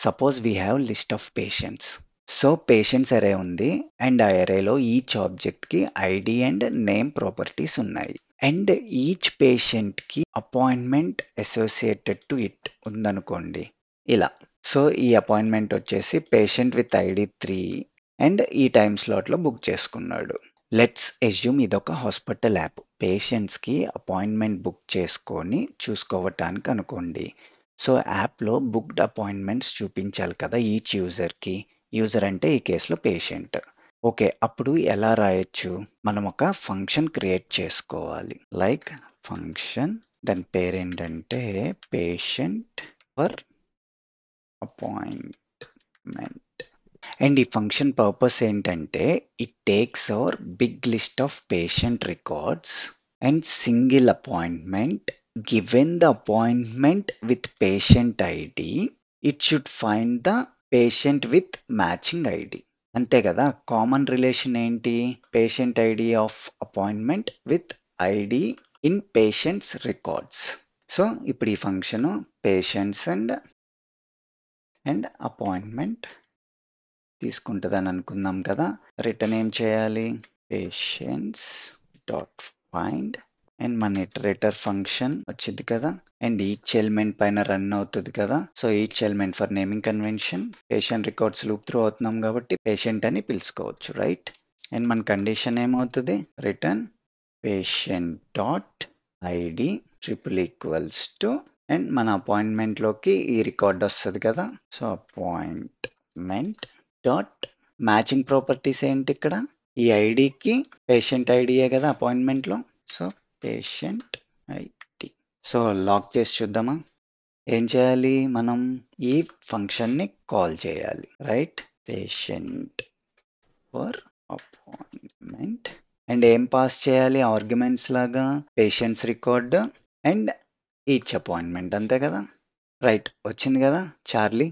Suppose we have list of patients. So patients array ఉంది and ఆ అరేలో each ఆబ్జెక్ట్కి ఐడి అండ్ నేమ్ ప్రాపర్టీస్ ఉన్నాయి. అండ్ ఈచ్ పేషెంట్కి అపాయింట్మెంట్ అసోసియేటెడ్ టు ఇట్ ఉందనుకోండి ఇలా. సో ఈ అపాయింట్మెంట్ వచ్చేసి పేషెంట్ విత్ ఐడి 3 అండ్ ఈ టైం స్లాట్లో బుక్ చేసుకున్నాడు. లెట్స్ ఎజ్యూమ్ ఇదొక హాస్పిటల్ యాప్. పేషెంట్స్కి అపాయింట్మెంట్ బుక్ చేసుకొని చూసుకోవటానికి అనుకోండి. సో యాప్లో బుక్డ్ అపాయింట్మెంట్స్ చూపించాలి కదా ఈచ్ యూజర్కి. యూజర్ అంటే ఈ కేసులో పేషెంట్. ఓకే, అప్పుడు ఎలా రాయొచ్చు? మనం ఒక ఫంక్షన్ క్రియేట్ చేసుకోవాలి. లైక్ ఫంక్షన్, దాని పేరేంటంటే పేషెంట్ ఫర్ అపాయింట్మెంట్. అండ్ ఈ ఫంక్షన్ పర్పస్ ఏంటంటే it takes our big list of patient records and single appointment. Given the appointment with patient ID, it should find the patient with matching ID. అంతే కదా. Common relation ఏంటి? Patient ID of appointment with ID in patients records. So ఇప్పుడు ఈ function patients and appointment తీసుకుంటుందని అనుకుందాం కదా. Return ఏం చేయాలి? పేషెంట్స్ డాట్ ఫైండ్ అండ్ మన ఇటరేటర్ ఫంక్షన్ వచ్చింది కదా. అండ్ ఈచ్ ఎలిమెంట్ పైన రన్ అవుతుంది కదా. So each element for naming convention patient records loop through అవుతున్నాం కాబట్టి పేషెంట్ అని పిలుచుకోవచ్చు, రైట్? అండ్ మన కండిషన్ ఏమవుతుంది? Return patient dot ID triple equals to and మన అపాయింట్మెంట్లోకి ఈ రికార్డ్ వస్తుంది కదా. So appointment dot matching properties ఏంటి ఇక్కడ? ఈ ఐడికి పేషెంట్ ఐడియే కదా అపాయింట్మెంట్లో. So patient ID. So lock చేసి చూద్దామా? ఏం చేయాలి? మనం ఈ ఫంక్షన్ని కాల్ చేయాలి, right? Patient for appointment and ఏం పాస్ చేయాలి ఆర్గ్యుమెంట్స్ లాగా? Patients record and each appointment, అంతే కదా. రైట్, వచ్చింది కదా చార్లీ.